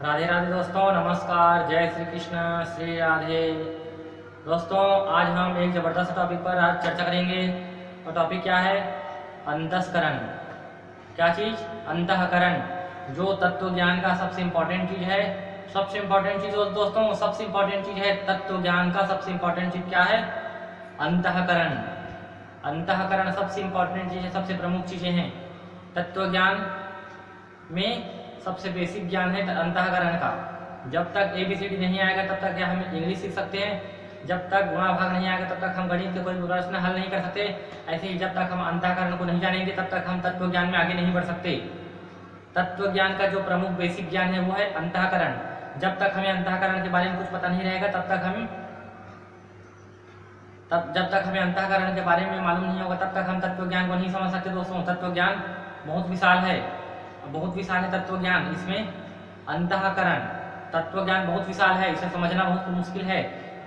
राधे राधे दोस्तों, नमस्कार, जय श्री कृष्ण, श्री राधे। दोस्तों, आज हम एक ज़बरदस्त टॉपिक पर आज चर्चा करेंगे और टॉपिक क्या है? अंतस्करण। क्या चीज़? अंतःकरण, जो तत्व ज्ञान का सबसे इम्पोर्टेंट चीज़ है। सबसे इम्पोर्टेंट चीज़ दोस्तों, सबसे इम्पोर्टेंट चीज़ है तत्व ज्ञान का सबसे इम्पोर्टेंट चीज़ क्या है? अंतःकरण। अंतःकरण सबसे इम्पोर्टेंट चीज़ है, सबसे प्रमुख चीज़ें हैं। तत्व ज्ञान में सबसे बेसिक ज्ञान है अंतःकरण का। जब तक ABCD नहीं आएगा तब तक क्या हम इंग्लिश सीख सकते हैं, जब तक गुणा भाग नहीं आएगा तब तक हम गणित के कोई प्रश्न हल नहीं कर सकते। ऐसे ही जब तक हम अंतःकरण को नहीं जानेंगे तब तक हम तत्व ज्ञान में आगे नहीं बढ़ सकते। तत्व ज्ञान का जो प्रमुख बेसिक ज्ञान है वो है अंतःकरण। जब तक हमें अंतःकरण के बारे में कुछ पता नहीं रहेगा जब तक हमें अंतःकरण के बारे में मालूम नहीं होगा तब तक हम तत्व ज्ञान को नहीं समझ सकते। दोस्तों, तत्व ज्ञान बहुत विशाल है, तत्व ज्ञान। इसमें अंतःकरण तत्व ज्ञान बहुत विशाल है, इसे समझना बहुत मुश्किल है।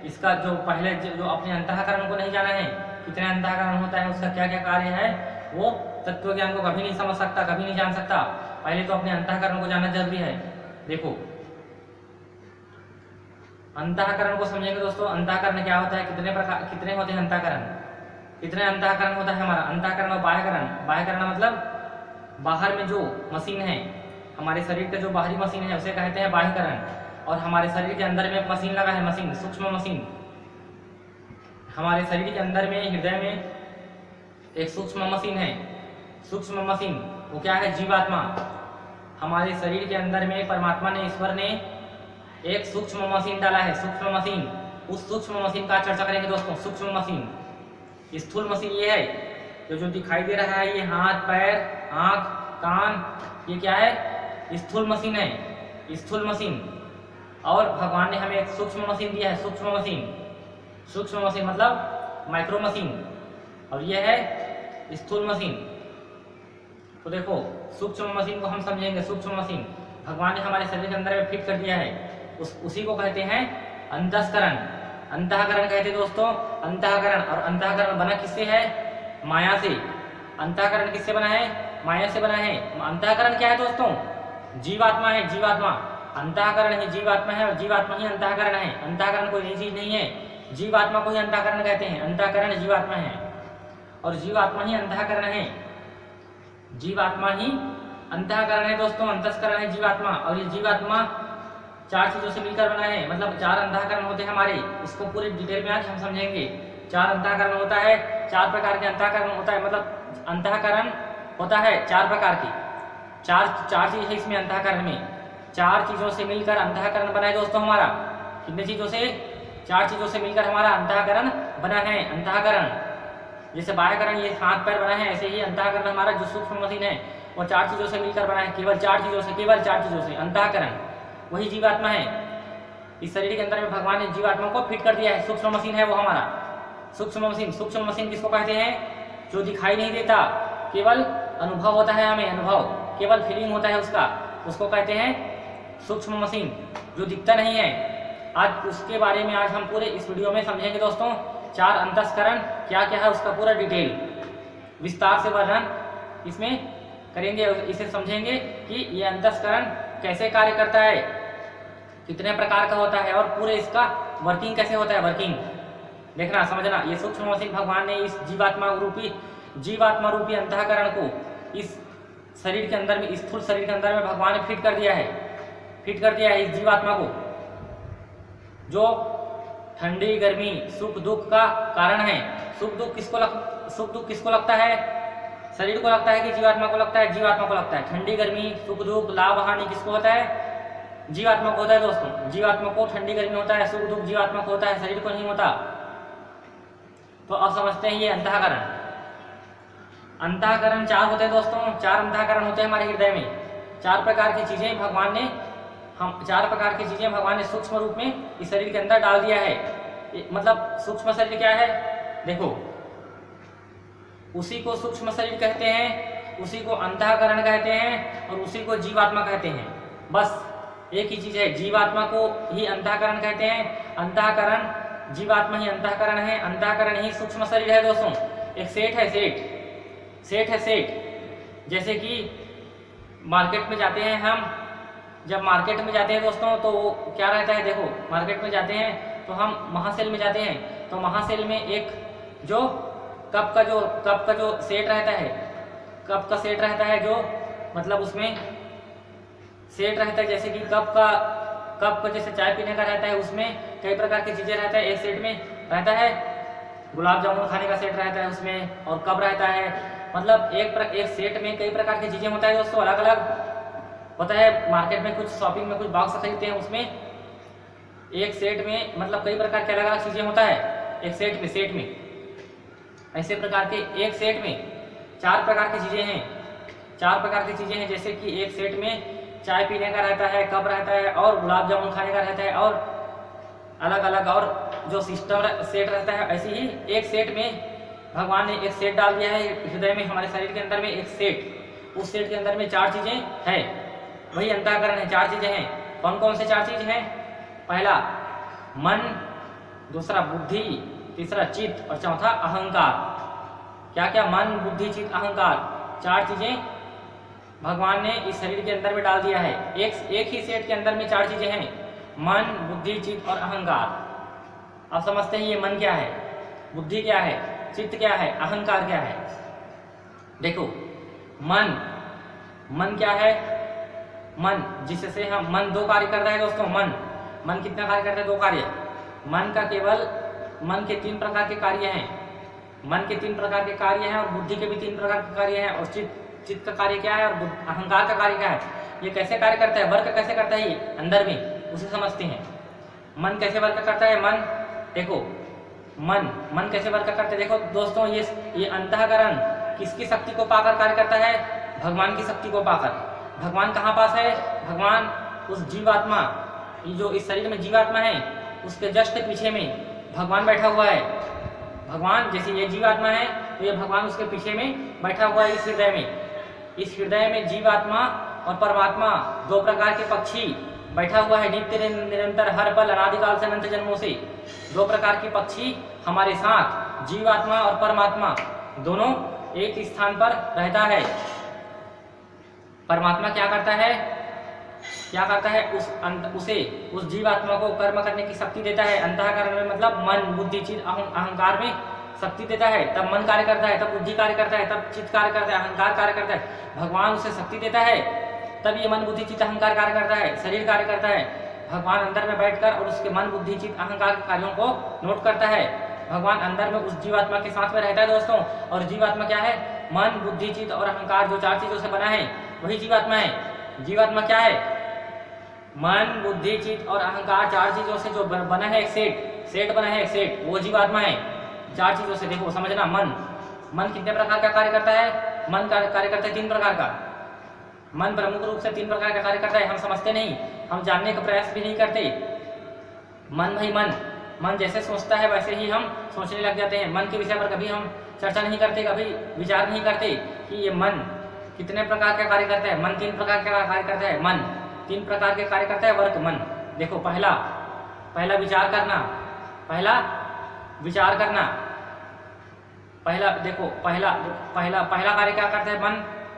इसका जो पहले जो अपने अंतःकरण को नहीं जाना है, कितने अंतःकरण होता है, उसका क्या क्या कार्य है, वो तत्व ज्ञान को कभी नहीं समझ सकता, कभी नहीं जान सकता। पहले तो अपने अंतःकरण को जानना जरूरी है। देखो, अंतःकरण को समझेंगे दोस्तों। अंतःकरण क्या होता है, कितने होते हैं अंतःकरण, कितने अंतःकरण होता है हमारा? अंतःकरण और बाह्यकरण। बाह्यकरण मतलब बाहर में जो मशीन है, हमारे शरीर का जो बाहरी मशीन है उसे कहते हैं बाह्यकरण। और हमारे शरीर के अंदर में एक मशीन लगा है, मशीन, सूक्ष्म मशीन। हमारे शरीर के अंदर में, हृदय में एक सूक्ष्म मशीन है। सूक्ष्म मशीन वो क्या है? जीवात्मा। हमारे शरीर के अंदर में परमात्मा ने, ईश्वर ने एक सूक्ष्म मशीन डाला है, सूक्ष्म मशीन। उस सूक्ष्म मशीन का चर्चा करेंगे दोस्तों। सूक्ष्म मशीन, स्थूल मशीन ये है जो दिखाई दे रहा है, ये हाथ, पैर, आंख, कान, ये क्या है? स्थूल मशीन है, स्थूल मशीन। और भगवान ने हमें एक सूक्ष्म मशीन दिया है, सूक्ष्म मशीन। सूक्ष्म मशीन मतलब माइक्रो मशीन, और ये है स्थूल मशीन। तो देखो, सूक्ष्म मशीन को हम समझेंगे। सूक्ष्म मशीन भगवान ने हमारे शरीर के अंदर में फिट कर दिया है, उसी को कहते हैं अंतस्करण। अंतःकरण कहते हैं दोस्तों, अंतःकरण। और अंतःकरण बना किससे है? माया से। अंतःकरण किससे बना है? माया से बना है। अंतःकरण क्या है दोस्तों? जीवात्मा है, जीवात्मा। अंतःकरण ही जीवात्मा है और जीवात्मा ही अंतःकरण है। अंतःकरण कोई नई चीज नहीं है, जीवात्मा को ही अंतःकरण कहते हैं। अंतःकरण जीवात्मा है और जीवात्मा ही अंतःकरण है। जीवात्मा ही अंतःकरण है दोस्तों, अंतस्करण है जीवात्मा। और ये जीवात्मा 4 चीजों से मिलकर बना है, मतलब 4 अंतःकरण होते हैं हमारे। इसको पूरी डिटेल में आज हम समझेंगे। 4 अंतःकरण होता है, 4 प्रकार के अंतःकरण होता है, मतलब अंतःकरण होता है 4 प्रकार की। चार चीज है इसमें अंतःकरण में। 4 चीजों से मिलकर अंतःकरण बना है दोस्तों हमारा। कितने चीजों से? 4 चीजों से मिलकर हमारा अंतःकरण बना है। अंतःकरण जैसे बाह्यकरण ये हाथ पैर बना है, ऐसे ही अंतःकरण हमारा जो सूक्ष्म मशीन है वो 4 चीजों से मिलकर बना है। केवल 4 चीजों से अंतःकरण, वही जीवात्मा है। इस शरीर के अंदर में भगवान ने जीवात्मा को फिट कर दिया है, सूक्ष्म मशीन है वो हमारा। सूक्ष्म मशीन, सूक्ष्म मशीन किसको कहते हैं? जो दिखाई नहीं देता, केवल अनुभव होता है, हमें अनुभव, केवल फीलिंग होता है उसका, उसको कहते हैं सूक्ष्म मशीन। जो दिखता नहीं है, आज उसके बारे में आज हम पूरे इस वीडियो में समझेंगे दोस्तों। 4 अंतस्करण क्या क्या है उसका पूरा डिटेल, विस्तार से वर्णन इसमें करेंगे। इसे समझेंगे कि ये अंतस्करण कैसे कार्य करता है, कितने प्रकार का होता है और पूरे इसका वर्किंग कैसे होता है। वर्किंग देखना, समझना। ये सूक्ष्म मशीन भगवान ने इस जीवात्मा रूपी अंतःकरण को इस शरीर के अंदर में, स्थूल शरीर के अंदर में भगवान ने फिट कर दिया है इस जीवात्मा को, जो ठंडी गर्मी सुख दुख का कारण है। सुख दुख किसको लगता है? शरीर को लगता है कि जीवात्मा को लगता है? जीवात्मा को लगता है। ठंडी गर्मी सुख दुख लाभ हानि किसको होता है? जीवात्मा को होता है दोस्तों। जीवात्मा को ठंडी गर्मी होता है, सुख दुख जीवात्मा को होता है, शरीर को नहीं होता। तो अब समझते हैं ये अंतःकरण। अंतःकरण 4 होते हैं दोस्तों, 4 अंतःकरण होते हैं हमारे हृदय में। 4 प्रकार की चीजें भगवान ने सूक्ष्म रूप में इस शरीर के अंदर डाल दिया है। मतलब सूक्ष्म शरीर क्या है? देखो, उसी को सूक्ष्म शरीर कहते हैं, उसी को अंतःकरण कहते हैं और उसी को जीवात्मा कहते हैं। बस एक ही चीज है, जीवात्मा को ही अंतःकरण कहते हैं। अंतःकरण जीवात्मा ही अंतःकरण है, अंतःकरण ही सूक्ष्म शरीर है दोस्तों। एक सेठ है, सेठ जैसे कि मार्केट में जाते हैं हम, जब मार्केट में जाते हैं दोस्तों तो वो क्या रहता है, देखो मार्केट में जाते हैं तो हम महासेल में जाते हैं, तो महासेल में एक जो कप का जो सेट रहता है, कप का सेट रहता है, जो मतलब उसमें सेट रहता है, जैसे कि कप का जैसे चाय पीने का रहता है, उसमें कई प्रकार की चीजें रहता है, एक सेट में रहता है गुलाब जामुन खाने का सेट रहता है उसमें, और कप रहता है, मतलब एक सेट में कई प्रकार की चीजें होता है दोस्तों, अलग अलग होता है। मार्केट में कुछ शॉपिंग में कुछ बॉक्स खरीदते हैं, उसमें एक सेट में मतलब कई प्रकार के अलग अलग चीजें होता है एक सेट में ऐसे प्रकार के एक सेट में 4 प्रकार की चीजें हैं, 4 प्रकार की चीजें हैं, जैसे कि एक सेट में चाय पीने का रहता है, कप रहता है, और गुलाब जामुन खाने का रहता है, और अलग अलग और जो सिस्टम सेट रहता है। ऐसे ही एक सेट में भगवान ने एक सेट डाल दिया है हृदय में, हमारे शरीर के अंदर में एक सेट, उस सेट के अंदर में 4 चीजें हैं, वही अंतःकरण है। 4 चीजें हैं, कौन कौन से 4 चीज हैं? पहला मन, दूसरा बुद्धि, तीसरा चित्त और चौथा अहंकार। क्या क्या? मन, बुद्धि, चित्त, अहंकार, 4 चीजें भगवान ने इस शरीर के अंदर में डाल दिया है। एक ही सेट के अंदर में 4 चीजें हैं, मन, बुद्धि, चित्त और अहंकार। अब समझते हैं ये मन क्या है, बुद्धि क्या है, चित्त क्या है, अहंकार क्या है। देखो मन क्या है? मन जिससे हम, मन 2 कार्य करता है दोस्तों। मन कितना कार्य करता है? 2 कार्य। मन के 3 प्रकार के कार्य हैं, मन के 3 प्रकार के कार्य हैं, और बुद्धि के भी 3 प्रकार के कार्य हैं, और चित्त का कार्य क्या है, और अहंकार का कार्य क्या है, ये कैसे कार्य करता है, वर्क कैसे करता है, ये अंदर में उसे समझते हैं। मन कैसे वर्क करता है? मन देखो, मन कैसे वर्क करता है? देखो दोस्तों, ये अंतःकरण किसकी शक्ति को पाकर कार्य करता है? भगवान की शक्ति को पाकर। भगवान कहाँ पास है? भगवान उस जीवात्मा, ये जो इस शरीर में जीवात्मा है, उसके जस्ट पीछे में भगवान बैठा हुआ है। भगवान जैसे ये जीवात्मा है, तो ये भगवान उसके पीछे में बैठा हुआ है इस हृदय में। इस हृदय में जीवात्मा और परमात्मा 2 प्रकार के पक्षी बैठा हुआ है, नित्य निरंतर हर पल अनादिकाल से अनंत जन्मों से। 2 प्रकार के पक्षी हमारे साथ, जीवात्मा और परमात्मा दोनों एक स्थान पर रहता है। परमात्मा क्या करता है? उस जीवात्मा को कर्म करने की शक्ति देता है। अंतःकरण में मतलब मन, बुद्धि, चित्त, अहंकार में शक्ति देता है, तब मन कार्य करता है, तब बुद्धि कार्य करता है, तब चित्त कार्य करता है, अहंकार कार्य करता है। भगवान उसे शक्ति देता है, तब ये मन, बुद्धि, चित्त, अहंकार कार्य करता है, शरीर कार्य करता है। भगवान अंदर में बैठकर और उसके मन, बुद्धि, चित्त, अहंकार के कार्यों को नोट करता है। भगवान अंदर में उस जीवात्मा के साथ में रहता है दोस्तों। और जीवात्मा क्या है? मन, बुद्धि, चित्त और अहंकार, जो 4 चीजों से बना है, वही जीवात्मा है। जीवात्मा क्या है? मन, बुद्धि, चित्त और अहंकार, 4 चीजों से जो बना है एक सेट बना है, एक सेट, वो जीवात्मा है। 4 चीजों से देखो, समझना। मन कितने प्रकार का कार्य करता है? मन कार्य करता है 3 प्रकार का। मन प्रमुख रूप से 3 प्रकार का कार्य करता है, हम समझते नहीं, हम जानने का प्रयास भी नहीं करते। मन जैसे सोचता है वैसे ही हम सोचने लग जाते हैं। मन के विषय पर कभी हम चर्चा नहीं करते, कभी विचार नहीं करते कि ये मन कितने प्रकार का कार्य करता है। मन 3 प्रकार का कार्य करता है। मन 3 प्रकार के कार्य करता है। वर्क मन देखो, पहला विचार करना, पहला कार्य क्या करता है? मन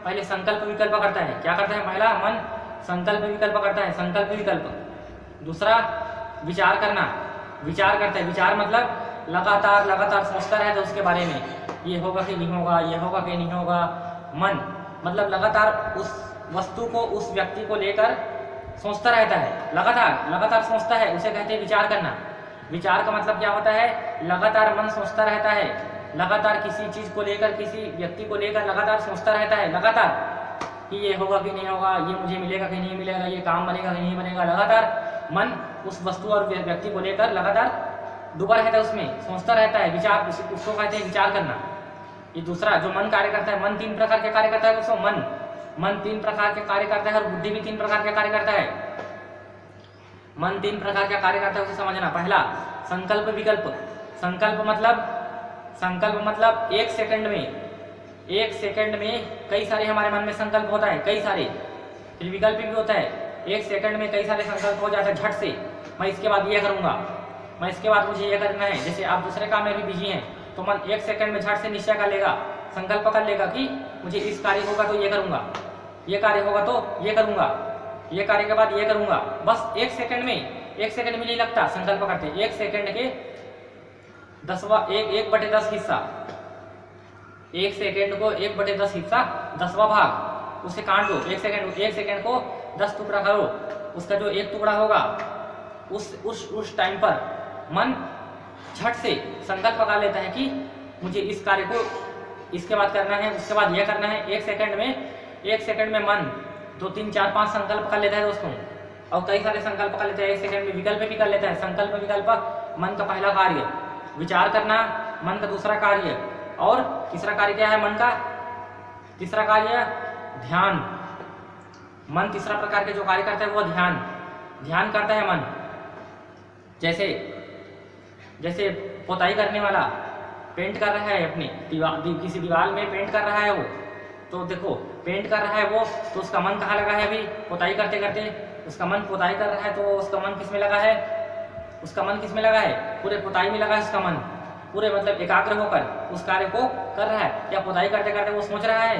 पहले संकल्प विकल्प करता है। क्या करता है? पहला मन संकल्प विकल्प करता है, संकल्प विकल्प। दूसरा विचार करता है। विचार मतलब लगातार सोचता रहता है उसके बारे में, ये होगा कि नहीं होगा, ये होगा कि नहीं होगा। मन मतलब लगातार उस वस्तु को, उस व्यक्ति को लेकर सोचता रहता है, लगातार सोचता है, उसे कहते हैं विचार करना। विचार का मतलब क्या होता है? लगातार मन सोचता रहता है, लगातार किसी चीज को लेकर, किसी व्यक्ति को लेकर लगातार सोचता रहता है, लगातार कि ये होगा कि नहीं होगा, ये मुझे मिलेगा कि नहीं मिलेगा, ये काम बनेगा कि नहीं बनेगा। लगातार मन उस वस्तु और व्यक्ति को लेकर लगातार डूबा रहता है, उसमें सोचता रहता है। विचार उसको कहते हैं विचार करना। ये दूसरा जो मन कार्य करता है। मन 3 प्रकार के कार्य करता है दोस्तों। मन 3 प्रकार के कार्य करता है, और बुद्धि भी 3 प्रकार के कार्य करता है। मन 3 प्रकार का कार्य करता है, उसे समझना। पहला संकल्प विकल्प। संकल्प मतलब एक सेकंड में कई सारे हमारे मन में संकल्प होता है, कई सारे। फिर विकल्प भी होता है, एक सेकंड में कई सारे संकल्प हो जाते हैं झट से। मैं इसके बाद ये करूंगा, मैं इसके बाद मुझे ये करना है। जैसे आप दूसरे काम में भी बिजी हैं, तो मन एक सेकंड में झट से निश्चय कर लेगा, संकल्प कर लेगा कि मुझे इस कार्य होगा तो ये करूंगा, ये कार्य होगा तो ये करूंगा। ये कार्य के बाद ये करूंगा, बस 1 सेकंड में नहीं लगता संकल्प करते। 1 सेकंड के 1/10 हिस्सा, 1 सेकंड को 1/10 हिस्सा 10वां भाग उसे काट दो। 1 सेकंड को 10 टुकड़ा करो, उसका जो 1 टुकड़ा होगा उस टाइम पर मन झट से संकल्प कर लेता है कि मुझे इस कार्य को इसके बाद करना है, उसके बाद यह करना है। 1 सेकंड में मन 2 3 4 5 संकल्प कर लेता है दोस्तों, और कई सारे संकल्प कर लेता है। 1 सेकंड में विकल्प भी कर लेता है। संकल्प विकल्प मन का पहला कार्य, विचार करना मन का दूसरा कार्य, और तीसरा कार्य क्या है मन का? तीसरा कार्य ध्यान। मन तीसरा प्रकार के जो कार्य करता है वो ध्यान करता है मन। जैसे पोताई करने वाला पेंट कर रहा है अपनी किसी दीवार में पेंट कर रहा है वो, तो देखो पेंट कर रहा है वो, तो उसका मन कहाँ लगा है? अभी पोताई करते करते उसका मन पोताई कर रहा है, तो उसका मन किस में लगा है? उसका मन किस में लगा है? पूरे पोताई में लगा है उसका मन, पूरे मतलब एकाग्र होकर उस कार्य को कर रहा है। क्या पोताई करते करते वो सोच रहा है?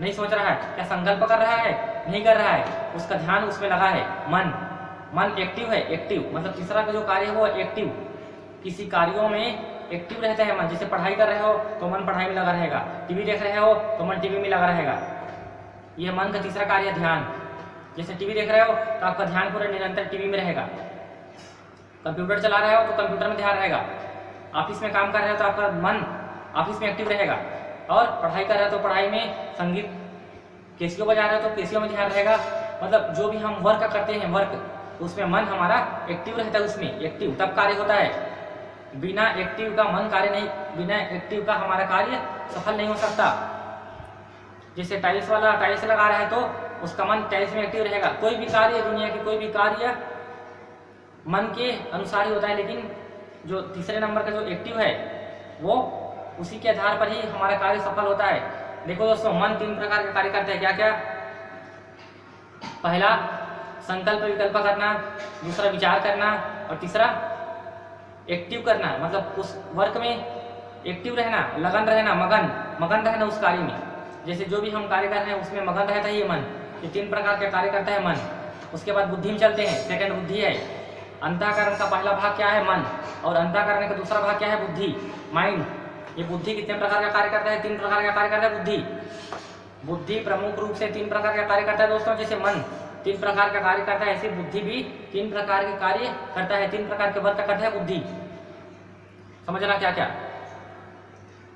नहीं सोच रहा है। क्या संकल्प कर रहा है? नहीं कर रहा है। उसका ध्यान उसमें लगा है। मन एक्टिव है, एक्टिव मतलब तीसरा का जो कार्य है वो एक्टिव, किसी कार्यों में एक्टिव रहता है मन। जैसे पढ़ाई कर रहे हो तो मन पढ़ाई में लगा रहेगा, टीवी देख रहे हो तो मन टीवी में लगा रहेगा। यह मन का तीसरा कार्य है ध्यान। जैसे टीवी देख रहे हो तो आपका ध्यान पूरा निरंतर टीवी में रहेगा। कंप्यूटर चला रहे हो तो कंप्यूटर में ध्यान रहेगा। ऑफिस में काम कर रहे हो तो आपका मन ऑफिस में एक्टिव रहेगा। और पढ़ाई कर रहे हो तो पढ़ाई में, संगीत कैसियो बजा रहे हो तो कैसियो में ध्यान रहेगा। मतलब जो भी हम वर्क करते हैं उसमें मन हमारा एक्टिव रहता है। उसमें एक्टिव तब कार्य होता है। बिना एक्टिव का मन कार्य नहीं, बिना एक्टिव का हमारा कार्य सफल नहीं हो सकता। जैसे टाइल्स वाला टाइल्स लगा रहा है तो उसका मन टाइल्स में एक्टिव रहेगा। कोई भी कार्य, दुनिया के कोई भी कार्य मन के अनुसार ही होता है, लेकिन जो तीसरे नंबर का जो एक्टिव है वो उसी के आधार पर ही हमारा कार्य सफल होता है। देखो दोस्तों, मन 3 प्रकार के कार्य करते हैं। क्या क्या? पहला संकल्प विकल्प करना, दूसरा विचार करना, और तीसरा एक्टिव करना, मतलब उस वर्क में एक्टिव रहना, लगन रहना, मगन रहना उस कार्य में। जैसे जो भी हम कार्य कर रहे हैं उसमें मगन रहता है ये मन। ये 3 प्रकार के कार्य करता है मन। उसके बाद बुद्धि में चलते हैं। सेकंड बुद्धि है। अंतःकरण का पहला भाग क्या है? मन। और अंतःकरण का दूसरा भाग क्या है? बुद्धि, माइंड। ये बुद्धि कितने प्रकार का कार्य करता है? 3 प्रकार का कार्य करता है बुद्धि प्रमुख रूप से 3 प्रकार का कार्य करता है दोस्तों। जैसे मन 3 प्रकार का कार्य करता है, ऐसे बुद्धि भी 3 प्रकार के कार्य करता है। 3 प्रकार के वर्क करता है बुद्धि। समझना क्या क्या?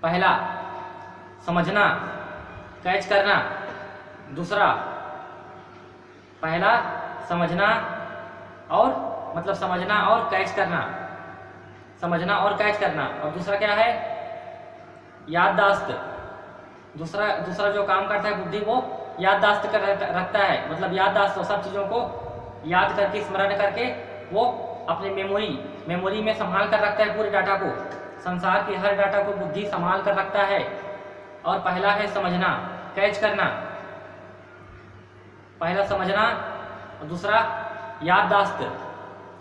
पहला समझना, कैच करना। दूसरा, पहला समझना और मतलब समझना और कैच करना, समझना और कैच करना। और दूसरा क्या है? याददाश्त। दूसरा जो काम करता है बुद्धि वो याददाश्त कर रखता है। मतलब याददाश्त, तो सब चीज़ों को याद करके, स्मरण करके वो अपने मेमोरी में संभाल कर रखता है पूरे डाटा को। संसार के हर डाटा को बुद्धि संभाल कर रखता है। और पहला है समझना, कैच करना। पहला समझना और दूसरा याददाश्त,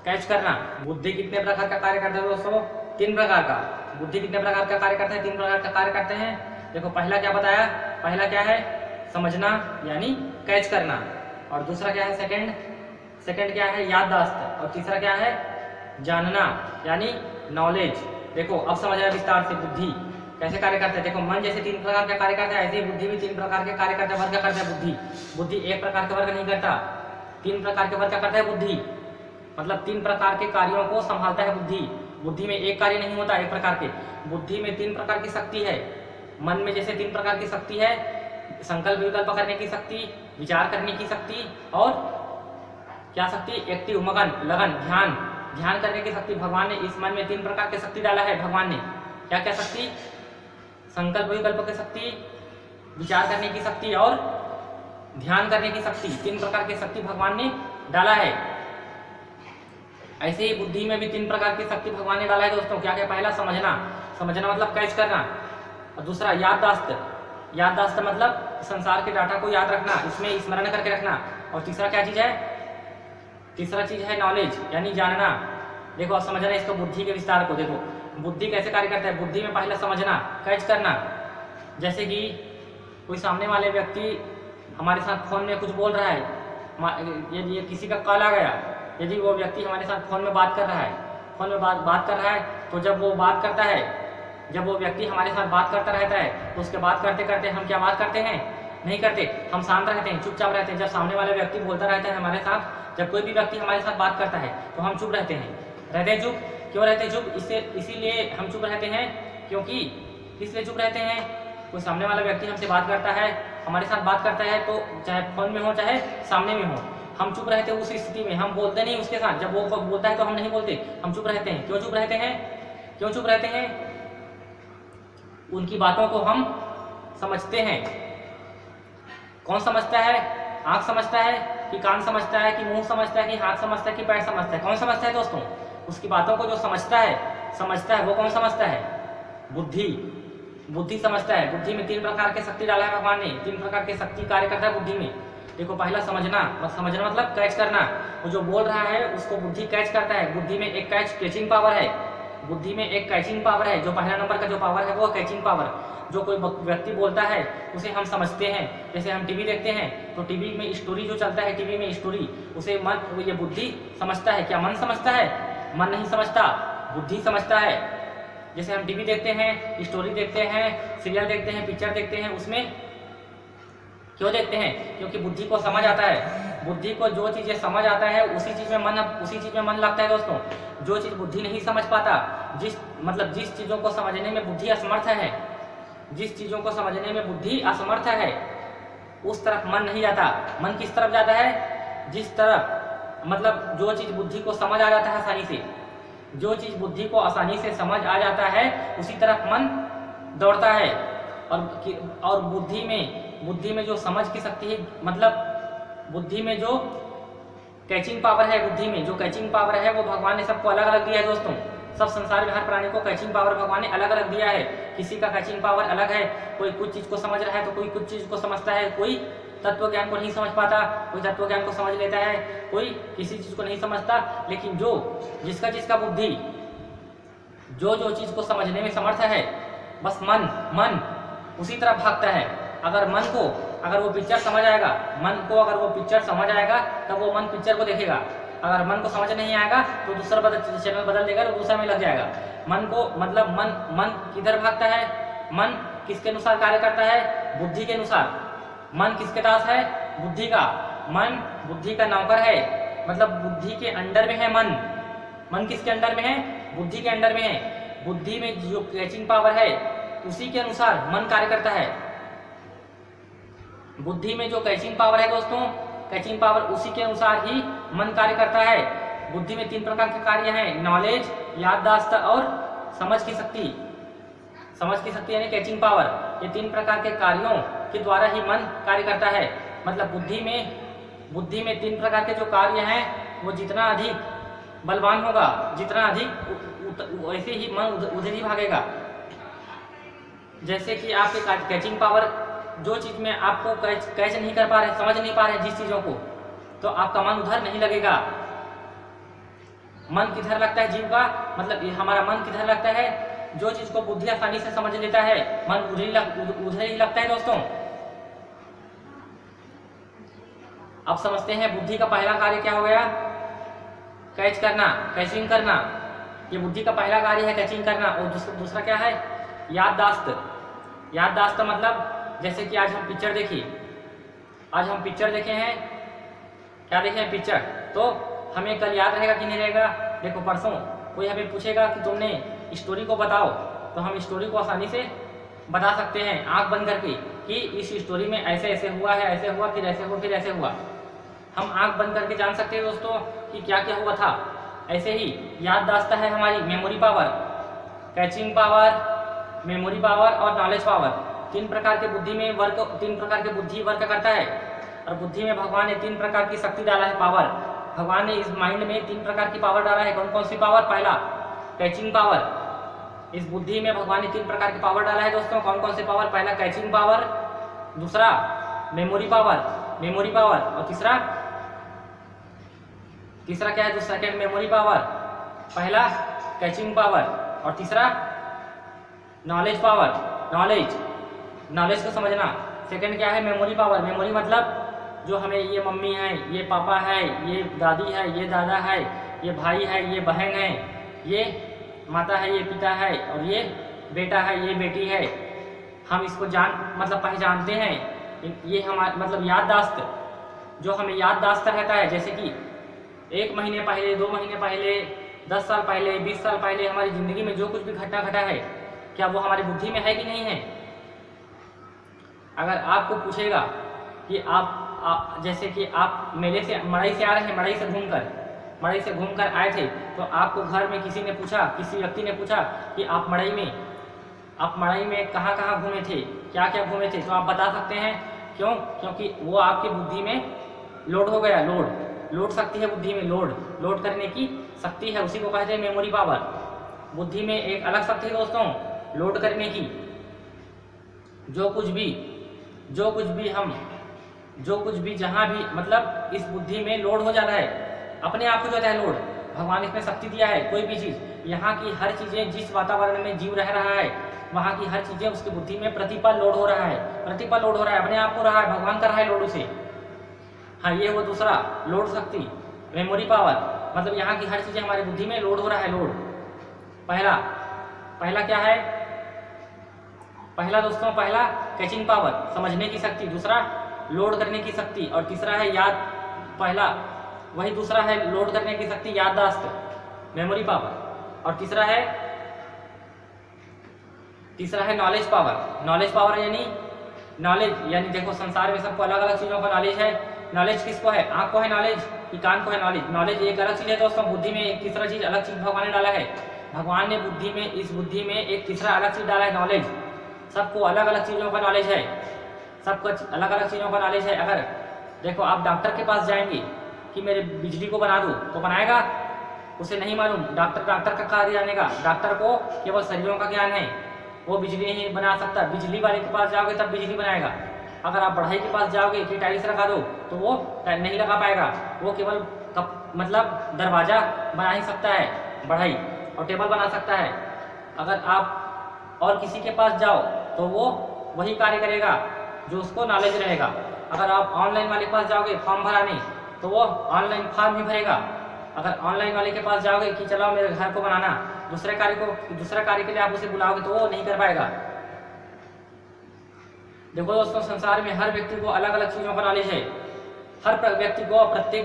कैच करना। बुद्धि कितने प्रकार का कार्य करता है दोस्तों? 3 प्रकार का। बुद्धि कितने प्रकार का कार्य करता है? 3 प्रकार का कार्य करते हैं। देखो पहला क्या बताया? पहला क्या है? समझना यानी कैच करना। और दूसरा क्या है? सेकंड क्या है? याददाश्त। और तीसरा क्या है? जानना यानी नॉलेज। देखो अब समझना विस्तार से बुद्धि कैसे कार्य करता है। देखो मन जैसे 3 प्रकार का कार्य करता है, ऐसे ही बुद्धि भी 3 प्रकार के कार्य करता है, वर्ग करता है। बुद्धि 1 प्रकार के वर्ग नहीं करता, 3 प्रकार के वर्ग करता है बुद्धि। मतलब 3 प्रकार के कार्यों को संभालता है बुद्धि में एक कार्य नहीं होता एक प्रकार के। बुद्धि में 3 प्रकार की शक्ति है। मन में जैसे 3 प्रकार की शक्ति है, संकल्प विकल्प करने की शक्ति, विचार करने की शक्ति, और क्या शक्ति? एक्टिव, मगन, लगन, ध्यान करने की शक्ति। भगवान ने इस मन में 3 प्रकार की शक्ति डाला है। भगवान ने क्या क्या शक्ति? संकल्प विकल्प की शक्ति, विचार करने की शक्ति और ध्यान करने की शक्ति। 3 प्रकार की शक्ति भगवान ने डाला है। ऐसे ही बुद्धि में भी 3 प्रकार की शक्ति भगवान ने डाला है दोस्तों। क्या क्या? पहला समझना मतलब कैच करना। और दूसरा याददाश्त मतलब संसार के डाटा को याद रखना, इसमें स्मरण करके रखना। और तीसरा क्या चीज है? तीसरा चीज है नॉलेज यानी जानना। देखो अब समझना इसको, बुद्धि के विस्तार को। देखो बुद्धि कैसे कार्य करता है। बुद्धि में पहला समझना, कैच करना। जैसे कि कोई सामने वाले व्यक्ति हमारे साथ फोन में कुछ बोल रहा है, यदि किसी का कॉल आ गया, यदि वो व्यक्ति हमारे साथ फ़ोन में बात कर रहा है, फ़ोन में बात कर रहा है, तो जब वो बात करता है, जब वो व्यक्ति हमारे साथ बात करता रहता है, तो उसके बात करते करते हम क्या बात करते हैं? नहीं करते, हम शांत रहते हैं, चुपचाप रहते हैं। जब सामने वाला व्यक्ति बोलता रहता है हमारे साथ, जब कोई भी व्यक्ति हमारे साथ बात करता है तो हम चुप रहते हैं चुप। क्यों रहते हैं चुप? इसीलिए हम चुप रहते हैं क्योंकि इसलिए चुप रहते हैं, कोई सामने वाला व्यक्ति हमसे बात करता है, हमारे साथ बात करता है, तो चाहे फ़ोन में हो चाहे सामने में हो, हम चुप रहते हैं। उस स्थिति में हम बोलते नहीं उसके साथ, जब वो बोलता है तो हम नहीं बोलते, हम चुप रहते हैं। क्यों चुप रहते हैं? क्यों चुप रहते हैं? उनकी बातों को हम समझते हैं। कौन समझता है? आँख समझता है कि कान समझता है कि मुंह समझता है कि हाथ समझता है कि पैर समझता है? कौन समझता है दोस्तों? उसकी बातों को जो समझता है वो कौन समझता है? बुद्धि समझता है। बुद्धि में 3 प्रकार के शक्ति डाला है भगवान ने, 3 प्रकार के शक्ति कार्य करता है बुद्धि में। देखो, पहला समझना मतलब कैच करना। वो जो बोल रहा है उसको बुद्धि कैच करता है। बुद्धि में एक कैचिंग पावर है, बुद्धि में एक कैचिंग पावर है। जो पहला नंबर का जो पावर है वो कैचिंग पावर। जो कोई व्यक्ति बोलता है उसे हम समझते हैं। जैसे हम टीवी देखते हैं तो टीवी में स्टोरी जो चलता है, टीवी में स्टोरी, उसे मन, ये बुद्धि समझता है। क्या मन समझता है? मन नहीं समझता, बुद्धि समझता है। जैसे हम टीवी देखते हैं, स्टोरी देखते हैं, सीरियल देखते हैं, पिक्चर देखते हैं, उसमें क्यों देखते हैं? क्योंकि बुद्धि को समझ आता है। बुद्धि को जो चीज़ें समझ आता है उसी चीज़ में मन लगता है दोस्तों। जो चीज़ बुद्धि नहीं समझ पाता, जिस चीज़ों को समझने में बुद्धि असमर्थ है, जिस चीज़ों को समझने में बुद्धि असमर्थ है, उस तरफ मन नहीं जाता। मन किस तरफ जाता है? जिस तरफ जो चीज़ बुद्धि को समझ आ जाता है आसानी से, जो चीज़ बुद्धि को आसानी से समझ आ जाता है उसी तरफ मन दौड़ता है। और बुद्धि में जो समझ की शक्ति है, बुद्धि में जो कैचिंग पावर है, बुद्धि में जो कैचिंग पावर है वो भगवान ने सबको अलग अलग दिया है दोस्तों। सब संसार में हर प्राणी को कैचिंग पावर भगवान ने अलग अलग दिया है। किसी का कैचिंग पावर अलग है। कोई कुछ चीज़ को समझ रहा है तो कोई कुछ चीज़ को समझता है। कोई तत्व ज्ञान को नहीं समझ पाता, कोई तत्व ज्ञान को समझ लेता है, कोई किसी चीज़ को नहीं समझता। लेकिन जिसका बुद्धि जो चीज़ को समझने में समर्थ है, बस मन उसी तरफ भागता है। अगर वो पिक्चर समझ आएगा, अगर वो पिक्चर समझ आएगा तब वो मन पिक्चर को देखेगा। अगर मन को समझ नहीं आएगा तो दूसरा चैनल बदल देगा तो दूसरा में लग जाएगा। मन किधर भागता है? मन किसके अनुसार कार्य करता है? बुद्धि के अनुसार। मन किसके दास है? बुद्धि का। मन बुद्धि का नौकर है, बुद्धि के अंडर में है मन किसके अंडर में है? बुद्धि के अंडर में है। बुद्धि में जो कैचिंग पावर है उसी के अनुसार मन कार्य करता है। बुद्धि में जो कैचिंग पावर है दोस्तों, कैचिंग पावर उसी के अनुसार ही मन कार्य करता है। बुद्धि में 3 प्रकार के कार्य हैं, नॉलेज, याददाश्त और समझ की शक्ति यानी कैचिंग पावर। ये 3 प्रकार के कार्यों के द्वारा ही मन कार्य करता है। बुद्धि में 3 प्रकार के जो कार्य हैं वो जितना अधिक बलवान होगा, जितना अधिक वैसे ही मन उधर ही भागेगा। जैसे कि आपके कैचिंग पावर, जो चीज़ में आपको कैच नहीं कर पा रहे, समझ नहीं पा रहे जिस चीज़ों को, तो आपका मन उधर नहीं लगेगा। मन किधर लगता है? जीव का हमारा मन किधर लगता है? जो चीज़ को बुद्धि आसानी से समझ लेता है, मन उधर ही लगता है दोस्तों। अब समझते हैं बुद्धि का पहला कार्य क्या हो गया? कैच करना, कैचिंग करना। ये बुद्धि का पहला कार्य है, कैचिंग करना। और दूसरा क्या है? याददाश्त जैसे कि आज हम पिक्चर देखे हैं, क्या देखे हैं? पिक्चर। तो हमें कल याद रहेगा कि नहीं रहेगा? देखो, परसों कोई हमें पूछेगा कि तुमने स्टोरी को बताओ, तो हम स्टोरी को आसानी से बता सकते हैं आंख बंद करके कि इस स्टोरी में ऐसे ऐसे हुआ है, ऐसे हुआ, फिर ऐसे हुआ, फिर ऐसे हुआ। हम आंख बंद करके जान सकते हैं दोस्तों कि क्या क्या हुआ था। ऐसे ही याददाश्त है हमारी, memory power, catching power, memory power और नॉलेज पावर। 3 प्रकार के बुद्धि वर्क करता है। और बुद्धि में भगवान ने 3 प्रकार की शक्ति डाला है, पावर। भगवान ने इस माइंड में 3 प्रकार की पावर डाला है। कौन कौन सी पावर? पहला कैचिंग पावर। इस बुद्धि में भगवान ने 3 प्रकार की पावर डाला है दोस्तों। कौन कौन सी पावर? पहला कैचिंग पावर, दूसरा मेमोरी पावर और तीसरा क्या है? Second memory power. पहला कैचिंग पावर और तीसरा नॉलेज पावर। नॉलेज को समझना। सेकंड क्या है? Memory power. मेमोरी जो हमें ये मम्मी है, ये पापा है, ये दादी है, ये दादा है, ये भाई है, ये बहन है, ये माता है, ये पिता है और ये बेटा है, ये बेटी है, हम इसको मतलब पहचानते हैं। ये हमारा मतलब याददाश्त, जो हमें याददाश्त रहता है, जैसे कि 1 महीने पहले, 2 महीने पहले, 10 साल पहले, 20 साल पहले हमारी ज़िंदगी में जो कुछ भी घटना घटा है, क्या वो हमारी बुद्धि में है कि नहीं है? अगर आपको पूछेगा कि आप जैसे कि आप मेले से मड़ई से आ रहे हैं, मड़ई से घूमकर आए थे, तो आपको घर में किसी व्यक्ति ने पूछा कि आप मड़ई में कहाँ कहाँ घूमे थे, क्या क्या घूमे थे, तो आप बता सकते हैं। क्यों? क्योंकि वो आपकी बुद्धि में लोड हो गया। लोड शक्ति है बुद्धि में, लोड करने की शक्ति है, उसी को कहते हैं मेमोरी पावर। बुद्धि में एक अलग शक्ति है दोस्तों, लोड करने की। जो कुछ भी जहाँ भी मतलब इस बुद्धि में लोड हो जाता है, अपने आप हो जाता है लोड। भगवान इसमें शक्ति दिया है। कोई भी चीज़, यहाँ की हर चीज़ें, जिस वातावरण में जीव रह रहा है, वहाँ की हर चीज़ें उसकी बुद्धि में प्रतिपल लोड हो रहा है, अपने आप हो रहा है, भगवान कर रहा है लोड उसे। हाँ, ये वो दूसरा लोड शक्ति, मेमोरी पावर, मतलब यहाँ की हर चीज़ें हमारी बुद्धि में लोड हो रहा है, लोड। पहला क्या है? पहला कैचिंग पावर, समझने की शक्ति, दूसरा लोड करने की शक्ति, और तीसरा है दूसरा है लोड करने की शक्ति, याददाश्त, मेमोरी पावर, और तीसरा है नॉलेज पावर। यानी देखो, संसार में सबको अलग अलग चीज़ों का नॉलेज है। नॉलेज किसको है? आँख को है नॉलेज कि कान को है नॉलेज? नॉलेज एक अलग चीज़ है दोस्तों। बुद्धि में एक तीसरा चीज़, अलग चीज़ भगवान ने डाला है। भगवान ने इस बुद्धि में एक तीसरा अलग चीज़ डाला है, नॉलेज। सबको अलग अलग चीज़ों का नॉलेज है। अगर देखो, आप डॉक्टर के पास जाएंगे कि मेरे बिजली को बना दो, तो बनाएगा? उसे नहीं मालूम। डॉक्टर का कार्य जानेगा। डॉक्टर को केवल शरीरों का ज्ञान है, वो बिजली नहीं बना सकता। बिजली वाले के पास जाओगे तब बिजली बनाएगा। अगर आप बढ़ई के पास जाओगे कि टाइल्स लगा दो, तो वो नहीं लगा पाएगा। वो केवल मतलब दरवाज़ा बना ही सकता है, बढ़ई, और टेबल बना सकता है। अगर आप और किसी के पास जाओ तो वो वही कार्य करेगा जो उसको नॉलेज रहेगा। अगर आप ऑनलाइन वाले के पास जाओगे फॉर्म भराने, तो वो ऑनलाइन फॉर्म ही भरेगा। अगर ऑनलाइन वाले के पास जाओगे कि चलो मेरे घर को बनाना, दूसरे कार्य के लिए आप उसे बुलाओगे तो वो नहीं कर पाएगा। देखो दोस्तों, संसार में हर व्यक्ति को अलग अलग चीज़ों का नॉलेज है। प्रत्येक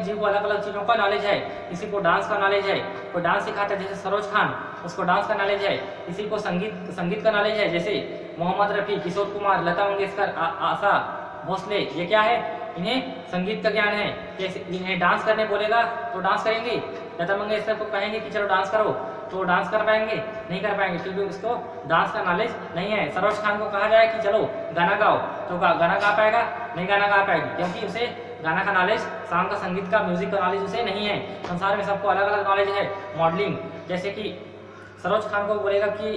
जीव को अलग अलग चीज़ों का नॉलेज है। किसी को डांस का नॉलेज है, कोई डांस सिखाता है, जैसे सरोज खान, उसको डांस का नॉलेज है। किसी को संगीत का नॉलेज है, जैसे मोहम्मद रफ़ी, किशोर कुमार, लता मंगेशकर, आशा भोसले। ये क्या है? इन्हें संगीत का ज्ञान है। जैसे इन्हें डांस करने बोलेगा तो डांस करेंगे। लता मंगेशकर को कहेंगे कि चलो डांस करो, तो डांस कर पाएंगे? नहीं कर पाएंगे, क्योंकि उसको डांस का नॉलेज नहीं है। सरोज खान को कहा जाए कि चलो गाना गाओ, तो गाना गा पाएगा? नहीं गाना गा पाएगी, क्योंकि उसे गाना का नॉलेज, सॉन्ग का, संगीत का, म्यूजिक का नॉलेज उसे नहीं है। संसार में सबको अलग अलग नॉलेज है। मॉडलिंग, जैसे कि सरोज खान को बोलेगा कि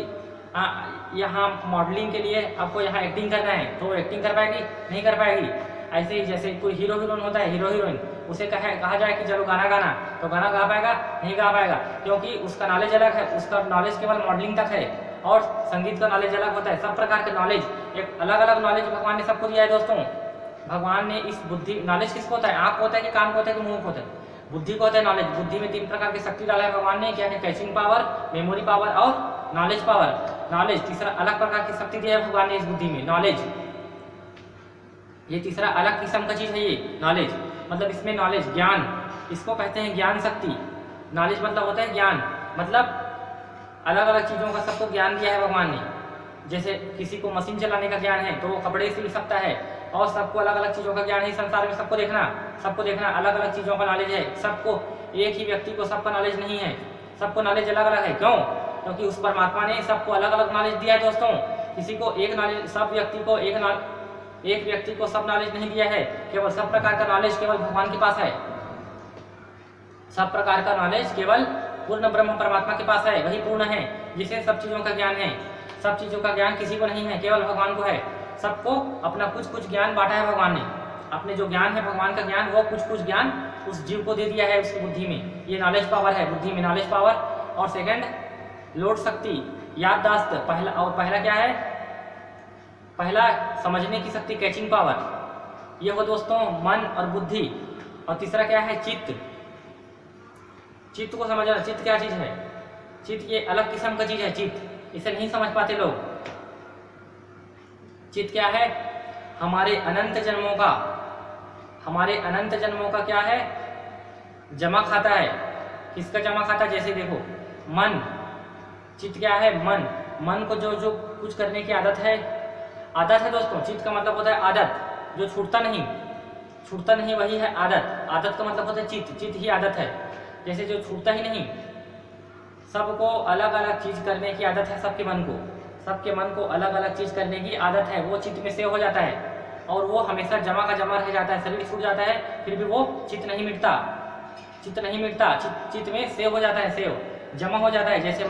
यहाँ मॉडलिंग के लिए आपको यहाँ एक्टिंग करना है, तो वो एक्टिंग कर पाएगी? नहीं कर पाएगी। ऐसे ही जैसे कोई हीरो हीरोइन होता है, हीरो हीरोइन, उसे कहा जाए कि चलो गाना गाना, तो गाना गा पाएगा? नहीं गा पाएगा, क्योंकि उसका नॉलेज अलग है। उसका नॉलेज केवल मॉडलिंग तक है, और संगीत का नॉलेज अलग होता है। सब प्रकार के नॉलेज, एक अलग अलग नॉलेज भगवान ने सबको दिया है दोस्तों। भगवान ने इस बुद्धि, नॉलेज किसको होता है? आँख को होता है कि कान को होता है कि मुँह को होता है? बुद्धि को होता है नॉलेज। बुद्धि में 3 प्रकार की शक्ति डाला है भगवान ने। क्या है? कैचिंग पावर, मेमोरी पावर और नॉलेज पावर। नॉलेज तीसरा अलग प्रकार की शक्ति दी है भगवान ने इस बुद्धि में, नॉलेज। ये तीसरा अलग किस्म का चीज़ है ये नॉलेज। मतलब इसमें नॉलेज, ज्ञान, इसको कहते हैं ज्ञान शक्ति। नॉलेज मतलब होता है ज्ञान, मतलब अलग अलग चीज़ों का सबको ज्ञान दिया है भगवान ने। जैसे किसी को मशीन चलाने का ज्ञान है तो वो कपड़े सिल सकता है, और सबको अलग अलग चीज़ों का ज्ञान है। संसार में सबको देखना अलग अलग चीज़ों का नॉलेज है सबको। एक ही व्यक्ति को सबका नॉलेज नहीं है, सबको नॉलेज अलग अलग है। क्यों? क्योंकि उस परमात्मा ने सबको अलग अलग नॉलेज दिया है दोस्तों। किसी को एक नॉलेज, एक व्यक्ति को सब नॉलेज नहीं दिया है। केवल सब प्रकार का नॉलेज केवल भगवान के पास है। सब प्रकार का नॉलेज केवल पूर्ण ब्रह्म परमात्मा के पास है, वही पूर्ण है, जिसे सब चीज़ों का ज्ञान है। सब चीज़ों का ज्ञान किसी को नहीं है, केवल भगवान को है। सबको अपना कुछ ज्ञान बांटा है भगवान ने। अपने जो ज्ञान है भगवान का ज्ञान, वो कुछ ज्ञान उस जीव को दे दिया है उसकी बुद्धि में। ये नॉलेज पावर है, बुद्धि में नॉलेज पावर। और सेकंड, लोड शक्ति, याददाश्त। पहला क्या है? पहला समझने की शक्ति, कैचिंग पावर। ये हो दोस्तों मन और बुद्धि। और तीसरा क्या है? चित्त। चित्त को समझना, चित्त क्या चीज है? चित्त ये अलग किस्म का चीज है। चित्त इसे नहीं समझ पाते लोग। चित्त क्या है? हमारे अनंत जन्मों का क्या है? जमा खाता है। किसका जमा खाता? जैसे देखो मन, चित्त क्या है? मन को जो जो कुछ करने की आदत है दोस्तों। चित्त का मतलब होता है आदत, जो छूटता नहीं वही है आदत। आदत का मतलब होता है चित्त ही आदत है। जैसे जो छूटता ही नहीं, सबको अलग अलग चीज करने की आदत है। सबके मन को अलग अलग चीज करने की आदत है, वो चित्त में सेव हो जाता है और वो हमेशा जमा का जमा रह जाता है। शरीर छूट जाता है फिर भी वो चित्त नहीं मिटता, चित्त में सेव हो जाता है, जमा हो जाता है। जैसे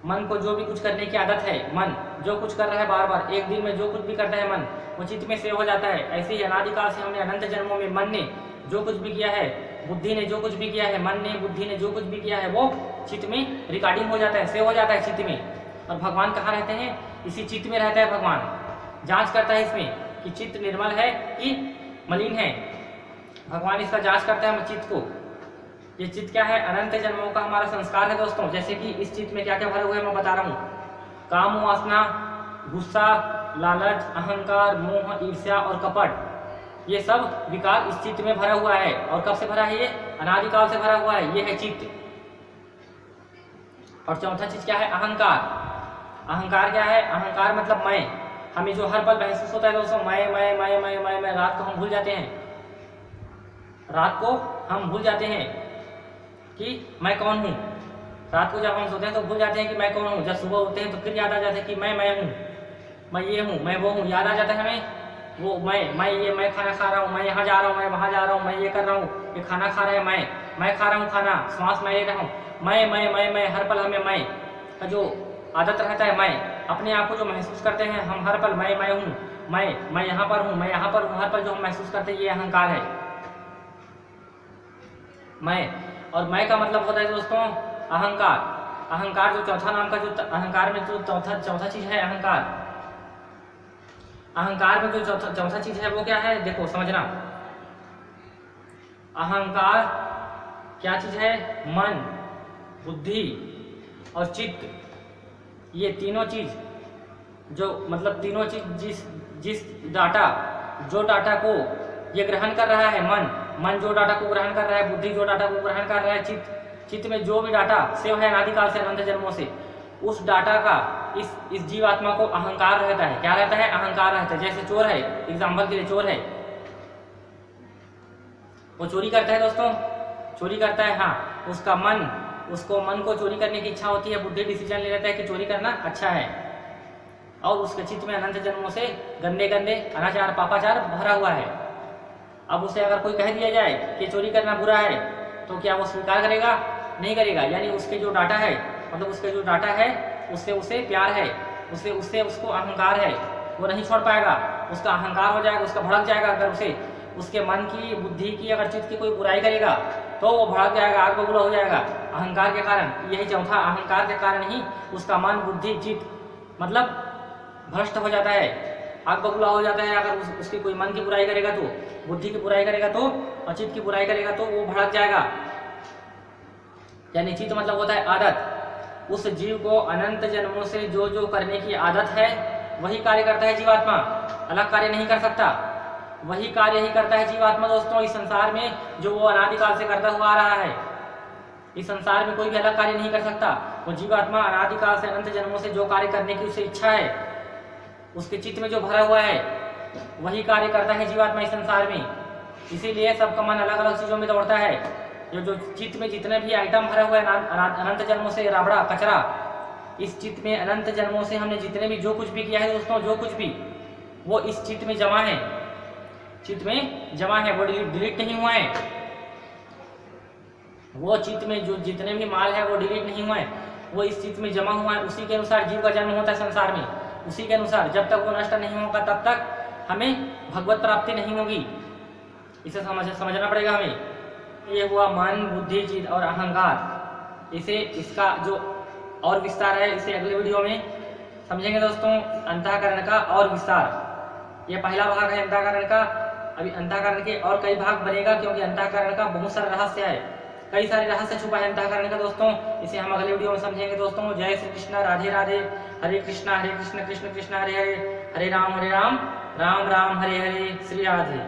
मन को जो भी कुछ करने की आदत है, मन जो कुछ कर रहा है बार बार, एक दिन में जो कुछ भी करता है मन, वो चित्त में सेव हो जाता है। ऐसे ही अनादिकाल से हमने अनंत जन्मों में मन ने जो कुछ भी किया है, बुद्धि ने जो कुछ भी किया है, मन ने बुद्धि ने जो कुछ भी किया है, वो चित्त में रिकॉर्डिंग हो जाता है, सेव हो जाता है चित्त में। और भगवान कहाँ रहते हैं? इसी चित्त में रहता है भगवान। जांच करता है इसमें कि चित्त निर्मल है कि मलिन है। भगवान इसका जांच करता है चित्त को। ये चित्त क्या है? अनंत जन्मों का हमारा संस्कार है दोस्तों। जैसे कि इस चित्त में क्या क्या भरा हुआ है मैं बता रहा हूँ। काम, वासना, गुस्सा, लालच, अहंकार, मोह, ईर्ष्या और कपट, ये सब विकार इस चित्त में भरा हुआ है। और कब से भरा है? ये अनादिकाल से भरा हुआ है। ये है चित्त। और चौथा चीज क्या है? अहंकार। अहंकार क्या है? अहंकार मतलब मैं। हमें जो हर पल महसूस होता है दोस्तों, मैं, रात को हम भूल जाते हैं कि मैं कौन हूँ। रात को जब हम सोते हैं तो भूल जाते हैं कि मैं कौन हूँ। जब सुबह उठते हैं तो फिर याद आ जाता है कि मैं हूँ, मैं ये हूँ, मैं वो हूँ। याद आ जाता है हमें वो मैं खाना खा रहा हूँ, मैं यहाँ जा रहा हूँ, मैं वहाँ जा रहा हूँ, मैं ये कर रहा हूँ, ये खाना खा रहा है, मैं खा रहा हूँ खाना, श्वास मैं ले रहा हूँ। मैं हर पल हमें मैं का जो आदत रहता है, मैं अपने आप को जो महसूस करते हैं हम हर पल मैं हूँ, मैं यहाँ पर हूँ, मैं यहाँ पर हूँ, हर पल जो हम महसूस करते हैं ये अहंकार है। और मैं का मतलब होता है दोस्तों अहंकार जो चौथा नाम का जो अहंकार में जो चौथा चीज है अहंकार में जो चौथा चीज है वो क्या है? देखो समझना, अहंकार क्या चीज है? मन, बुद्धि और चित्त, ये तीनों चीज जिस डाटा को ये ग्रहण कर रहा है, मन जो डाटा को ग्रहण कर रहा है, बुद्धि जो डाटा को ग्रहण कर रहा है, चित्त में जो भी डाटा सेव है अनादिकाल से अनंत जन्मों से, उस डाटा का इस जीवात्मा को अहंकार रहता है। क्या रहता है? अहंकार रहता है। जैसे चोर है, एग्जाम्पल के लिए चोर है, वो चोरी करता है दोस्तों, चोरी करता है। हाँ, उसको मन को चोरी करने की इच्छा होती है, बुद्धि डिसीजन ले लेता है कि चोरी करना अच्छा है, और उसके चित्त में अनंत जन्मों से गंदे अनाचार पापाचार भरा हुआ है। अब उसे अगर कोई कह दिया जाए कि चोरी करना बुरा है, तो क्या वो स्वीकार करेगा? नहीं करेगा। यानी उसके जो डाटा है, उससे उसे प्यार है, उसको अहंकार है, वो नहीं छोड़ पाएगा। उसका अहंकार हो जाएगा, उसका भड़क जाएगा। अगर उसके मन की, बुद्धि की, अगर चित्त की कोई बुराई करेगा तो वो भड़क जाएगा, आग बबूला हो जाएगा अहंकार के कारण। यही चौथा, अहंकार के कारण ही उसका मन, बुद्धि, चित्त मतलब भ्रष्ट हो जाता है, आग बबूला हो जाता है। अगर उसकी कोई मन की बुराई करेगा तो, बुद्धि की बुराई करेगा तो, और चित्त की बुराई करेगा तो वो भड़क जाएगा। यानी चित्त मतलब होता है आदत। उस जीव को अनंत जन्मों से जो जो करने की आदत है वही कार्य करता है जीवात्मा, अलग कार्य नहीं कर सकता। वही कार्य ही करता है जीवात्मा दोस्तों इस संसार में, जो वो अनादिकाल से करता हुआ आ रहा है। इस संसार में कोई भी अलग कार्य नहीं कर सकता। वो जीवात्मा अनादिकाल से अनंत जन्मों से जो कार्य करने की उसे इच्छा है, उसके चित्त में जो भरा हुआ है वही कार्य करता है जीवात्मा इस संसार में। इसीलिए सबका मन अलग अलग चीजों में दौड़ता है। जो चित्त में जितने भी आइटम भरा हुआ है अनंत जन्मों से, राबड़ा कचरा, इस चित्त में अनंत जन्मों से हमने जितने भी जो कुछ भी किया है दोस्तों, जो कुछ भी वो इस चित्त में जमा है, वो डिलीट नहीं हुआ है। वो चित्त में जो जितने भी माल है वो डिलीट नहीं हुआ है, वो इस चित्त में जमा हुआ है। उसी के अनुसार जीव का जन्म होता है संसार में, उसी के अनुसार। जब तक वो नष्ट नहीं होगा तब तक हमें भगवत प्राप्ति नहीं होगी। इसे समझना पड़ेगा हमें। ये हुआ मन, बुद्धि, चित्त और अहंकार। इसका जो और विस्तार है इसे अगले वीडियो में समझेंगे दोस्तों अंतःकरण का और विस्तार। ये पहला भाग है अंतःकरण का। अभी अंतःकरण के और कई भाग बनेगा, क्योंकि अंतःकरण का बहुत सारा रहस्य है, कई सारे रहस्य छुपा है अंतःकरण का दोस्तों। इसे हम अगले वीडियो में समझेंगे दोस्तों। जय श्री कृष्ण, राधे राधे, हरे कृष्ण कृष्ण कृष्ण हरे हरे, हरे राम राम राम राम हरे हरे, श्री राधे।